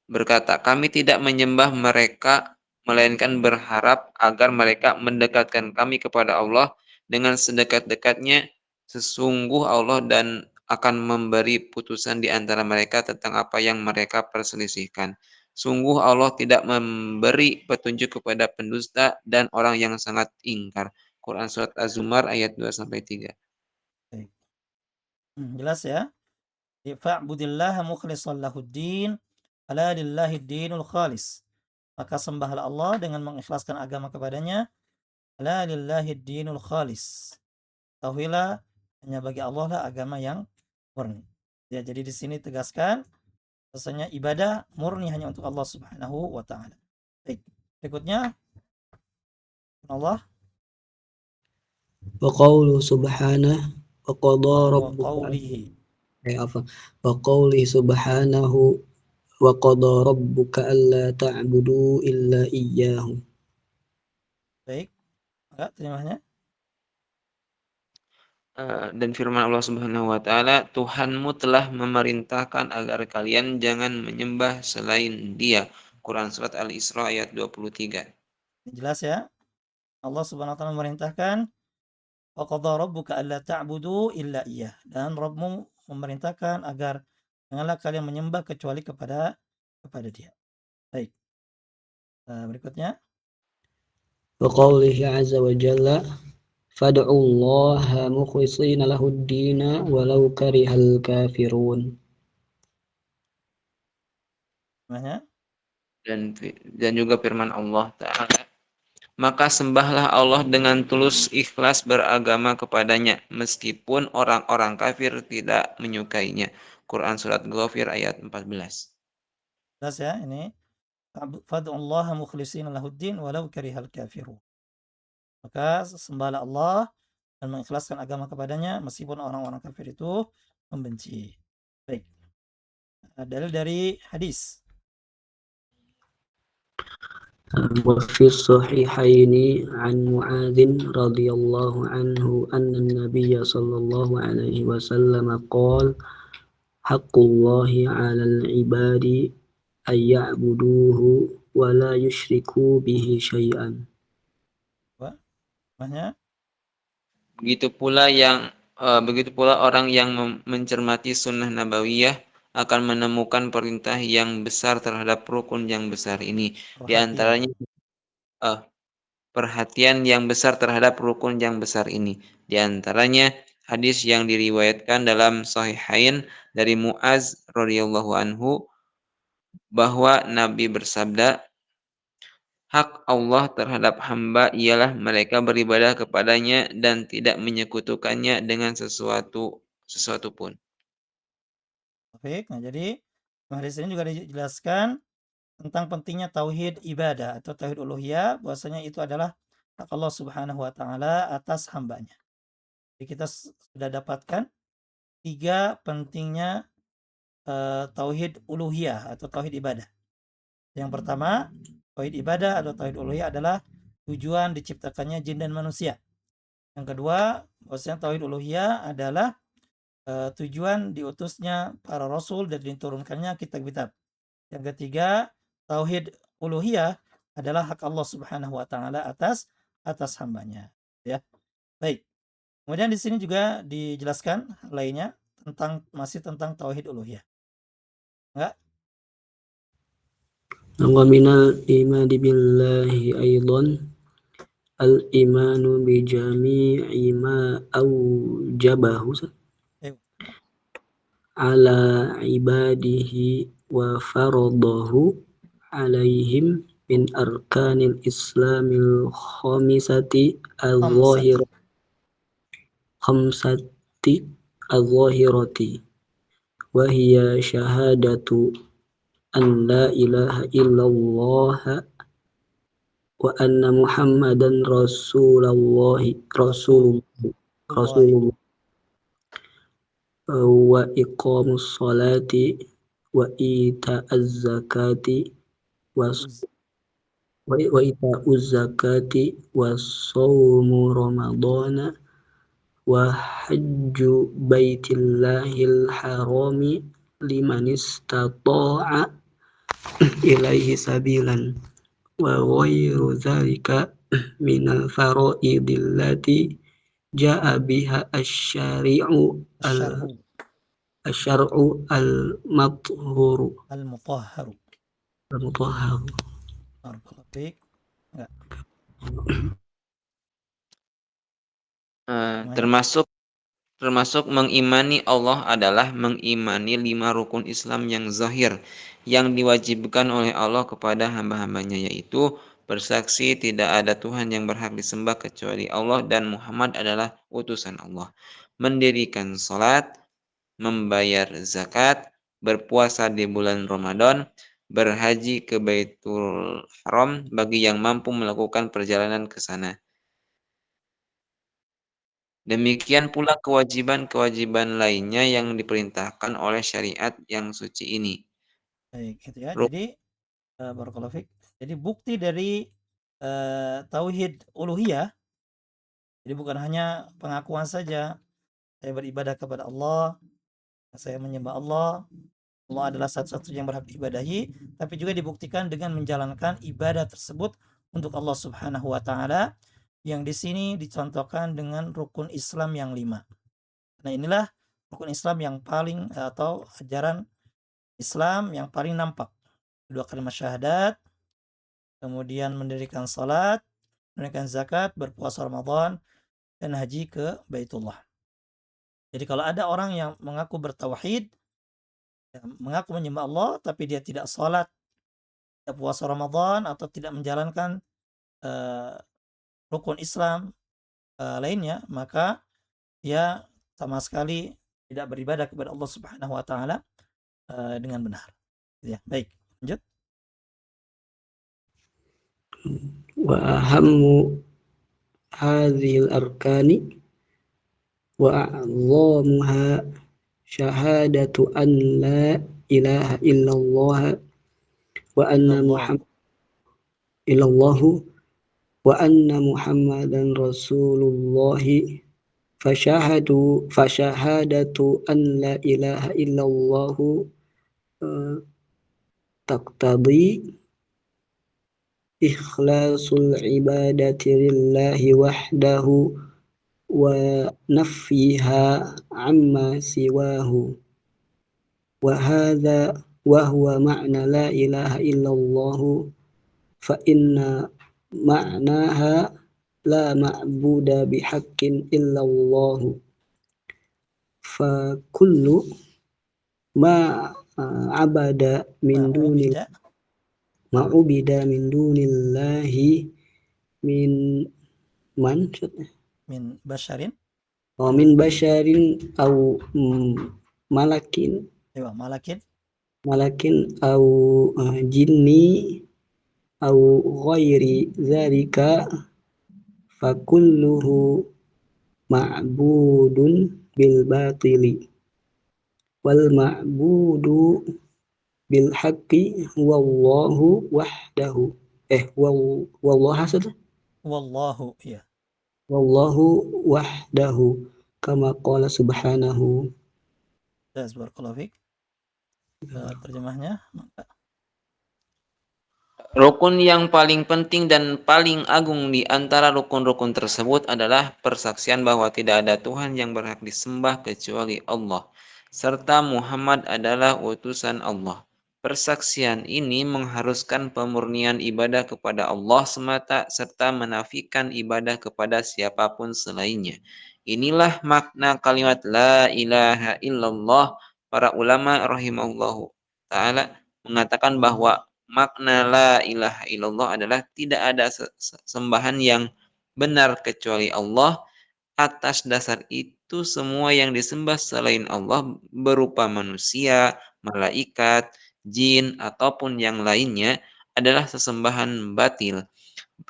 berkata, kami tidak menyembah mereka, melainkan berharap agar mereka mendekatkan kami kepada Allah dengan sedekat-dekatnya. Sesungguh Allah dan akan memberi putusan di antara mereka tentang apa yang mereka perselisihkan. Sungguh Allah tidak memberi petunjuk kepada pendusta dan orang yang sangat ingkar. Quran Surat Az-Zumar ayat 2-3. Baik. Jelas ya? Fa'budillaha mukhlishan lahuddin ala lillahi dinul khalis. Maka sembahlah Allah dengan mengikhlaskan agama kepadanya. Ala lillahi dinul khalis. Tahuilah hanya bagi Allah lah agama yang murni. Ya, jadi di sini tegaskan bahwasanya ibadah murni hanya untuk Allah Subhanahu wa taala. Baik. Berikutnya Allah Wa qawlu subhanahu wa qada wa rabbuka qawlihi. wa qawlihi subhanahu wa qada rabbuka alla ta'budu illa iyyahu. Baik. Enggak terjemahnya? Dan firman Allah Subhanahu wa taala, Tuhanmu telah memerintahkan agar kalian jangan menyembah selain Dia. Quran surat Al-Isra ayat 23. Jelas ya? Allah Subhanahu wa taala memerintahkan wa qadha rabbuka alla ta'budu illa iyyah, dan Rabbmu memerintahkan agar janganlah kalian menyembah kecuali kepada Dia. Baik. Berikutnya Wa qawlihi azza wa jalla fad'ullaha mukhlishina lahuddin walau karihal kafirun. namanya Dan juga firman Allah taala, maka sembahlah Allah dengan tulus ikhlas beragama kepadanya, meskipun orang-orang kafir tidak menyukainya. Quran Surat Ghafir ayat 14. Jelas ya ini. Fad'ullaha mukhlishina lahuddin walau karihal kafirun. Maka sembahlah Allah dan mengikhlaskan agama kepadanya meskipun orang-orang kafir itu membenci. Baik. Dalil dari hadis. وفي الصحيحين عن معاذ رضي الله عنه أن النبي صلى الله عليه وسلم قال حق الله على العباد أن يعبدوه ولا يشركوا به شيئا. Maknanya Begitu pula orang yang mencermati sunnah nabawiyah akan menemukan perintah yang besar terhadap rukun yang besar ini. Di antaranya perhatian yang besar terhadap rukun yang besar ini. Di antaranya hadis yang diriwayatkan dalam Sahihain dari Muaz radhiyallahu anhu bahwa Nabi bersabda, hak Allah terhadap hamba ialah mereka beribadah kepadanya dan tidak menyekutukannya dengan sesuatu pun. baik. Nah, jadi hadis ini juga dijelaskan tentang pentingnya tauhid ibadah atau tauhid uluhiyah, bahwasanya itu adalah hak Allah Subhanahu wa taala atas hambanya. Jadi kita sudah dapatkan 3 pentingnya tauhid uluhiyah atau tauhid ibadah. Yang pertama, tauhid ibadah atau tauhid uluhiyah adalah tujuan diciptakannya jin dan manusia. Yang kedua, bahwasanya tauhid uluhiyah adalah tujuan diutusnya para rasul dan diturunkannya kitab-kitab. Yang ketiga, tauhid uluhiyah adalah hak Allah Subhanahu wa taala atas hambanya, ya. Baik. Kemudian di sini juga dijelaskan lainnya masih tentang tauhid uluhiyah. Enggak? ومن الإيمان بالله أيضا الإيمان بجميع ما أوجبه على عباده وفرضه عليهم من أركان الإسلام الخمسة الظاهرة وهي شهادة أن لا إله إلا الله وأن محمدا رسول الله وإقام الصلاة وإيتاء الزكاة وصوم رمضان وحج بيت الله الحرام لمن استطاع إليه سبيلا وغير ذلك من الفرائض التي جاء بها الشرع المطهر. Termasuk mengimani Allah adalah mengimani 5 rukun Islam yang zahir yang diwajibkan oleh Allah kepada hamba-hambanya, yaitu bersaksi tidak ada Tuhan yang berhak disembah kecuali Allah dan Muhammad adalah utusan Allah, mendirikan salat, membayar zakat, berpuasa di bulan Ramadan, berhaji ke Baitul Haram bagi yang mampu melakukan perjalanan ke sana. Demikian pula kewajiban-kewajiban lainnya yang diperintahkan oleh syariat yang suci ini. Baik, gitu ya. Jadi barakallahu fiik. Jadi bukti dari tauhid uluhiyah, jadi bukan hanya pengakuan saja saya beribadah kepada Allah, saya menyembah Allah, Allah adalah satu-satunya yang berhak diibadahi, tapi juga dibuktikan dengan menjalankan ibadah tersebut untuk Allah Subhanahu wa taala, yang di sini dicontohkan dengan rukun Islam yang 5. Nah, inilah rukun Islam yang paling atau ajaran Islam yang paling nampak. 2 kalimat syahadat, kemudian mendirikan salat, menunaikan zakat, berpuasa Ramadan, dan haji ke Baitullah. Jadi kalau ada orang yang mengaku bertauhid, mengaku menyembah Allah, tapi dia tidak salat, tidak puasa Ramadan, atau tidak menjalankan rukun Islam lainnya, maka dia sama sekali tidak beribadah kepada Allah Subhanahu wa taala dengan benar. Ya, baik. Lanjut. Wa ahammu hadhil arkani wa a'zamuha syahadatu an la ilaha illallah wa anna Illallah. illallahu wa anna Muhammadan Rasulullah fashahadatu an la ilaha illallah taqtadi ikhlasul ibadati lillahi wahdahu wa nafyiha amma siwahu wa hadha wa huwa ma'na la ilaha illallah fa inna ma'naha la ma'buda bihaqqin illallah fa kullu ma abada min dunil ma'ubida min dunillahi min basyarin min basyarin au malakin au jinni au ghairi dzalika fakulluhu ma'budun bil batili wal ma'budu bil haqqi wallahu wahdahu wallahu ya wallahu wahdahu kama qala subhanahu. Barakallahu fiik. Terjemahnya Rukun yang paling penting dan paling agung di antara rukun-rukun tersebut adalah persaksian bahwa tidak ada Tuhan yang berhak disembah kecuali Allah, serta Muhammad adalah utusan Allah. Persaksian ini mengharuskan pemurnian ibadah kepada Allah semata serta menafikan ibadah kepada siapapun selainnya. Inilah makna kalimat la ilaha illallah. Para ulama rahimahullahu ta'ala mengatakan bahwa makna la ilaha illallah adalah tidak ada sembahan yang benar kecuali Allah. Atas dasar itu semua yang disembah selain Allah berupa manusia, malaikat, jin, ataupun yang lainnya adalah sesembahan batil.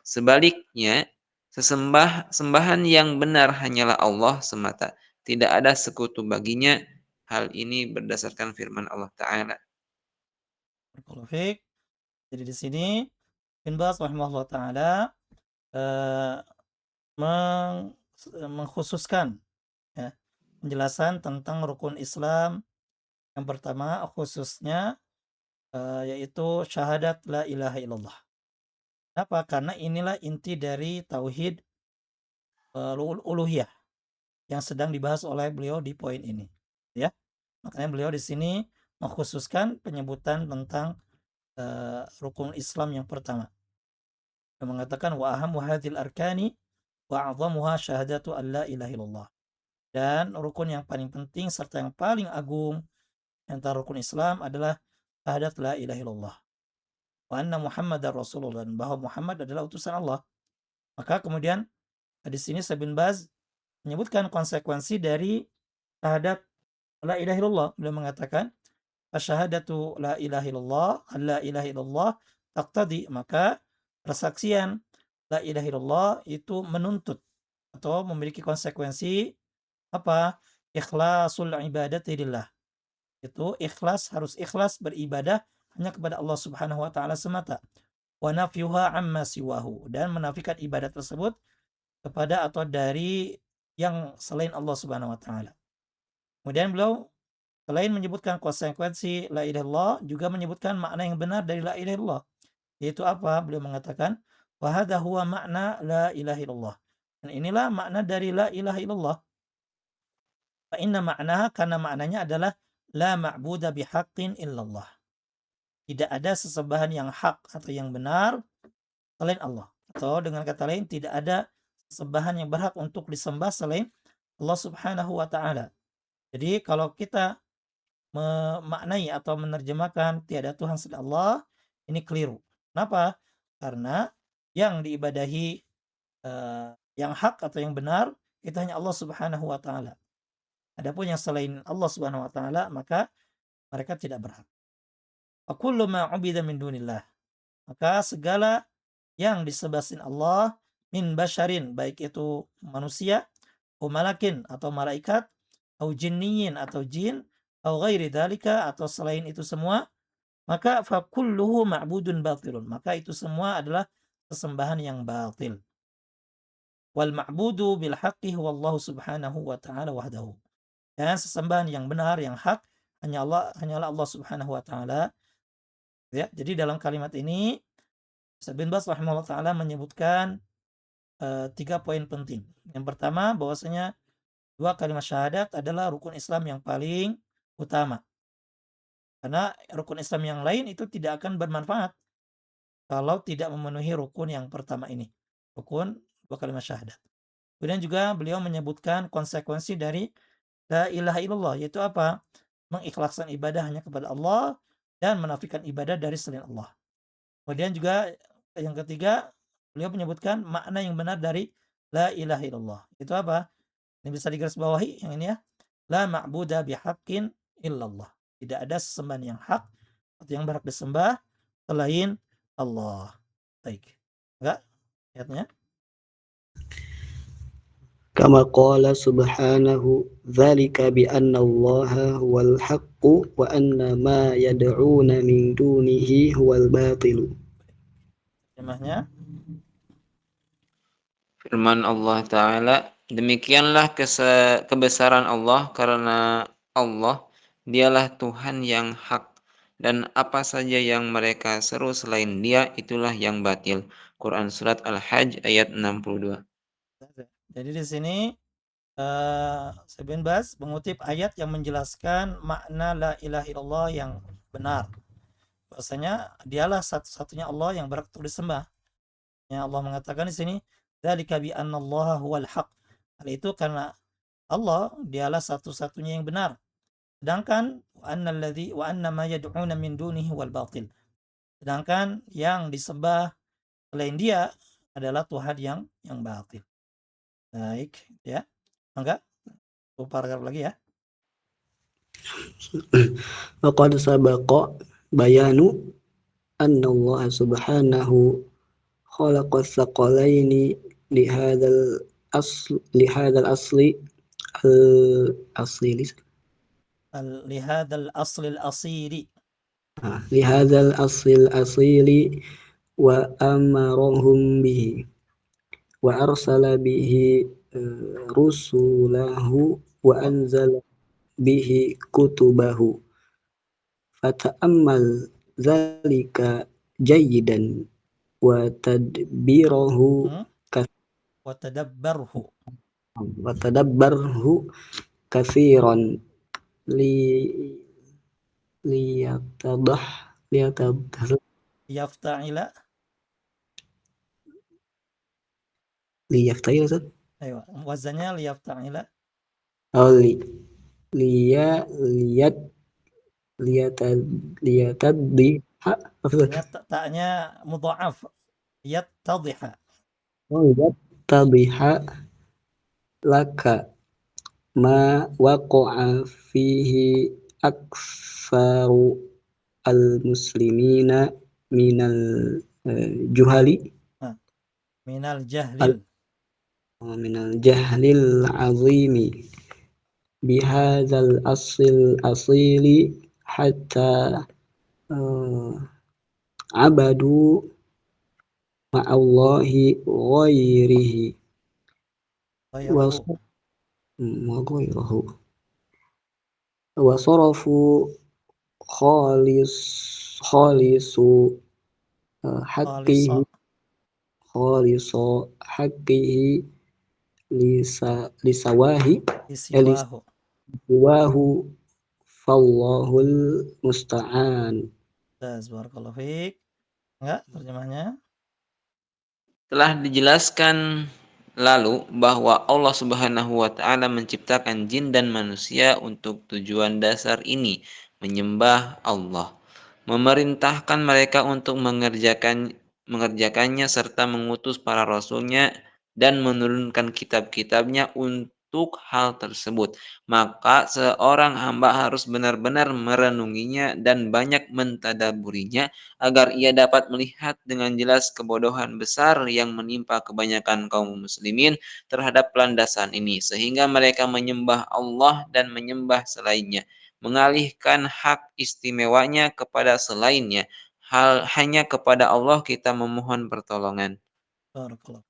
Sebaliknya, sembahan yang benar hanyalah Allah semata. Tidak ada sekutu baginya. Hal ini berdasarkan firman Allah Ta'ala. Barakallahu fiik. Jadi di sini Bin Baz rahimahullah taala mengkhususkan ya, penjelasan tentang rukun Islam yang pertama khususnya yaitu syahadat la ilaha illallah. Kenapa? Karena inilah inti dari tauhid uluhiyah yang sedang dibahas oleh beliau di poin ini, ya. Makanya beliau di sini mengkhususkan penyebutan tentang rukun Islam yang pertama. Dia mengatakan wa ahammu hadhil arkani wa a'zamuha syahadatu an la ilaha illallah. Dan rukun yang paling penting serta yang paling agung antara rukun Islam adalah syahadat la ilaha illallah. Wa anna Muhammadar Rasulullah, dan bahwa Muhammad adalah utusan Allah. Maka kemudian di sini Bin Baz menyebutkan konsekuensi dari syahadat la ilaha illallah. Beliau mengatakan asyhadatu la ilaha illallah, la ilaha illallah taqtadi, maka persaksian la ilaha illallah itu menuntut atau memiliki konsekuensi apa? Ikhlasul ibadati lillah. Itu harus ikhlas beribadah hanya kepada Allah Subhanahu wa taala semata. Wa nafyuha amma siwahu, dan menafikan ibadah tersebut kepada atau dari yang selain Allah Subhanahu wa taala. Kemudian beliau selain menyebutkan konsekuensi la ilaha illallah juga menyebutkan makna yang benar dari la ilaha illallah. Yaitu apa? Beliau mengatakan wa hadza huwa makna la ilaha illallah. Dan inilah makna dari la ilaha illallah. Fa inna ma'naha, karena maknanya adalah la ma'buda bihaqqin illallah. Tidak ada sesembahan yang hak atau yang benar selain Allah. Atau dengan kata lain, tidak ada sesembahan yang berhak untuk disembah selain Allah Subhanahu wa taala. Jadi kalau kita memaknai atau menerjemahkan tiada Tuhan selain Allah, ini keliru. Kenapa? Karena yang diibadahi yang hak atau yang benar itu hanya Allah Subhanahu wa taala. Adapun yang selain Allah Subhanahu wa taala maka mereka tidak berhak. Wa kullu ma 'ubida min dunillah. Maka segala yang disembah selain Allah min basyarin, baik itu manusia, au malakin atau malaikat, au jinniyin atau jin, au ghairi dzalika atau selain itu semua, maka fa kulluhu ma'budun batilun. Maka itu semua adalah sesembahan yang batil. Wal ma'budu bil haqqi huwa Allah Subhanahu wa taala wahdahu. Dan sesembahan yang benar, yang hak hanyalah Allah Subhanahu wa taala. Ya, jadi dalam kalimat ini Ustaz bin Bas rahimahullah taala menyebutkan 3 poin penting. Yang pertama bahwasanya 2 kalimat syahadat adalah rukun Islam yang paling utama. Karena rukun Islam yang lain itu tidak akan bermanfaat kalau tidak memenuhi rukun yang pertama ini. Rukun 2 kalimat syahadat. Kemudian juga beliau menyebutkan konsekuensi dari la ilaha illallah, yaitu apa? Mengikhlaskan ibadah hanya kepada Allah dan menafikan ibadah dari selain Allah. Kemudian juga yang ketiga, beliau menyebutkan makna yang benar dari la ilaha illallah. Itu apa? Ini bisa digarisbawahi yang ini ya. La ma'buda bihaqqin illallah. Tidak ada sesembahan yang hak atau yang berhak disembah selain Allah. Baik. Enggak? Ayatnya? كما قال سبحانه ذلك بأن الله هو الحق وأن ما يدعون من دونه هو الباطل. Terjemahnya? Firman Allah Ta'ala, demikianlah kebesaran Allah karena Allah, dialah Tuhan yang hak, dan apa saja yang mereka seru selain dia, itulah yang batil. Quran Surat Al-Hajj ayat 62. Jadi di sini Syekh bin Baz mengutip ayat yang menjelaskan makna la ilaha illallah yang benar. Bahwasanya dialah satu-satunya Allah yang berhak untuk disembah. Yang Allah mengatakan di sini, dzalika bi annallaha huwal haq. Hal itu karena Allah dialah satu-satunya yang benar. Sedangkan wa anna ma yad'una min dunihi wal batil. Sedangkan yang disembah selain dia adalah Tuhan yang batil. Baik, ya. Enggak? Paragraf lagi ya. وقد سبق بيان أن الله سبحانه خلق الثقلين لهذا الأصل الأصيل لهذا الأصل الأصيل. لهذا الأصل الأصيل وأمرهم به وأرسل به رسله وأنزل به كتبه فتأمل ذلك جيدا وتدبره كثيرا ليفتعل أيوة وزنnya ليفتعل liyataddiha taknya mudha'af yattadhiha yattadhiha laka ma waqa'a fihi aktsaru al-muslimina minal juhali minal jahlil azimi bihadzal asili hatta abadu ma'allahi ghairihi wa sarafu khalisu haqqihi lisawahu fallahul musta'an. Barakallahu fiik. Enggak terjemahnya? Telah dijelaskan lalu bahwa Allah Subhanahu wa taala menciptakan jin dan manusia untuk tujuan dasar ini, menyembah Allah, memerintahkan mereka untuk mengerjakannya serta mengutus para rasulnya dan menurunkan kitab-kitabnya untuk hal tersebut. Maka seorang hamba harus benar-benar merenunginya dan banyak mentadaburinya agar ia dapat melihat dengan jelas kebodohan besar yang menimpa kebanyakan kaum muslimin terhadap landasan ini, sehingga mereka menyembah Allah dan menyembah selainnya, mengalihkan hak istimewanya kepada selainnya. Hanya kepada Allah kita memohon pertolongan. Barakallah.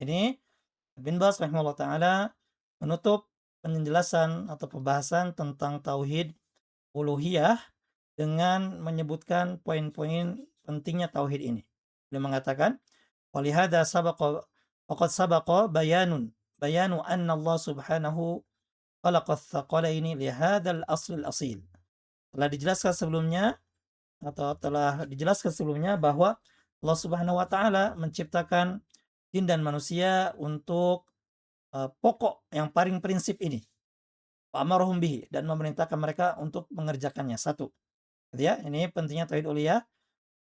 Ini bin Baz rahimahullah taala menutup penjelasan atau pembahasan tentang tauhid uluhiyah dengan menyebutkan poin-poin pentingnya tauhid ini. Beliau mengatakan, "Walihada sabaqa faqad sabaqa bayanu anna Allah Subhanahu khalaqa ats-tsaqalaini li hadzal asl al-asil." Telah dijelaskan sebelumnya bahwa Allah Subhanahu wa taala menciptakan jin dan manusia untuk pokok yang paling prinsip ini. Wa amarahum bihi, dan memerintahkan mereka untuk mengerjakannya. Satu. Gitu ya, ini pentingnya tauhid uluhiyah,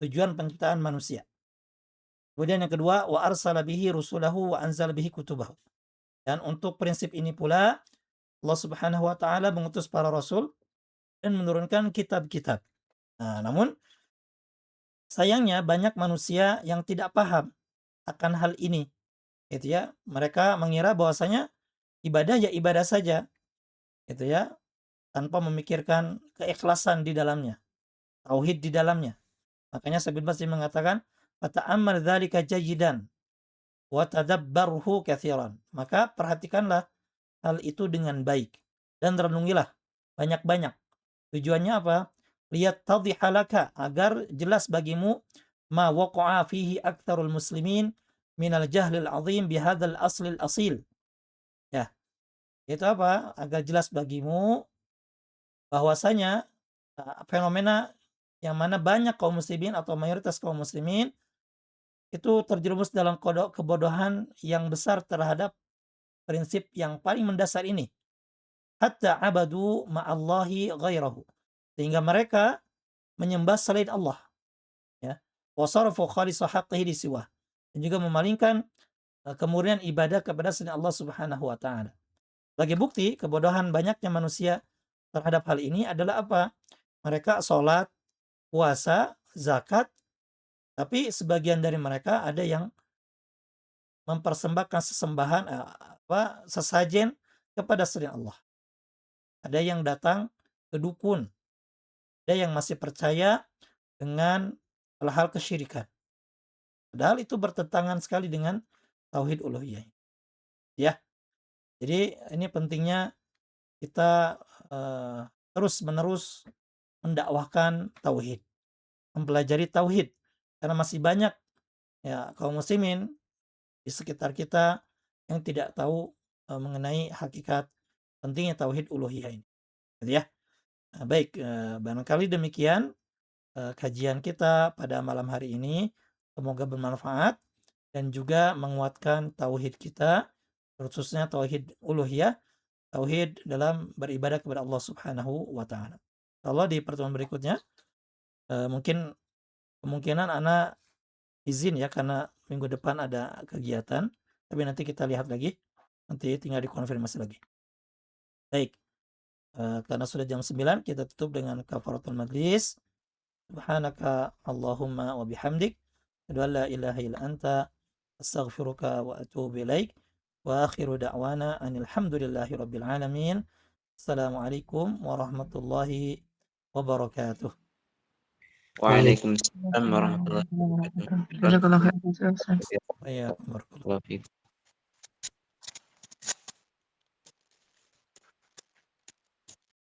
tujuan penciptaan manusia. Kemudian yang kedua, wa arsala bihi rusulahu wa anzala bihi kutubahu. Dan untuk prinsip ini pula Allah Subhanahu wa taala mengutus para rasul dan menurunkan kitab-kitab. Nah, namun sayangnya banyak manusia yang tidak paham akan hal ini. Gitu ya. Mereka mengira bahwasanya ibadah ya ibadah saja. Gitu ya. Tanpa memikirkan keikhlasan di dalamnya, tauhid di dalamnya. Makanya Syekh bin Baz mengatakan, "Fata'ammal dzalika jayyidan wa tadabbarhu katsiran." Maka perhatikanlah hal itu dengan baik dan renungilah banyak-banyak. Tujuannya apa? Liyattadhiha laka, agar jelas bagimu ma waqa'a fihi aktsarul muslimin minal jahlil azim bihadzal aslil asil. Ya, itu apa? Agar jelas bagimu bahwasanya fenomena yang mana banyak kaum muslimin atau mayoritas kaum muslimin itu terjerumus dalam kebodohan yang besar terhadap prinsip yang paling mendasar ini. Hatta abadu ma'allahi ghairahu. Sehingga mereka menyembah selain Allah. Ya. Wasarafu khalisa haqqihi disiwah. Dan juga memalingkan kemurnian ibadah kepada selain Allah Subhanahu wa taala. Sebagai bukti kebodohan banyaknya manusia terhadap hal ini adalah apa? Mereka sholat, puasa, zakat, tapi sebagian dari mereka ada yang mempersembahkan sesajen kepada selain Allah. Ada yang datang ke dukun, ada yang masih percaya dengan hal-hal kesyirikan. Padahal itu bertentangan sekali dengan tauhid uluhiyah. Ya. Jadi ini pentingnya kita terus-menerus mendakwahkan tauhid, mempelajari tauhid, karena masih banyak ya kaum muslimin di sekitar kita yang tidak tahu mengenai hakikat pentingnya tauhid uluhiyah ini. Gitu ya. Nah, baik, barangkali demikian kajian kita pada malam hari ini. Semoga bermanfaat dan juga menguatkan tauhid kita, khususnya tauhid uluhiyah, tauhid dalam beribadah kepada Allah Subhanahu wa taala. Insyaallah di pertemuan berikutnya mungkin kemungkinan ana izin ya karena minggu depan ada kegiatan, tapi nanti kita lihat lagi. Nanti tinggal dikonfirmasi lagi. Baik. Karena sudah jam 9 kita tutup dengan kafaratul majlis. Subhanaka Allahumma wa bihamdik, asyhadu an la ilaha illa anta, astaghfiruka wa atubu ilaik. Wa akhiru da'wana anil hamdulillahi rabbil alamin. Assalamualaikum warahmatullahi wabarakatuh. Waalaikumsalam warahmatullahi wabarakatuh. Jazakallah khair. Waalaikumsalam warahmatullahi wabarakatuh.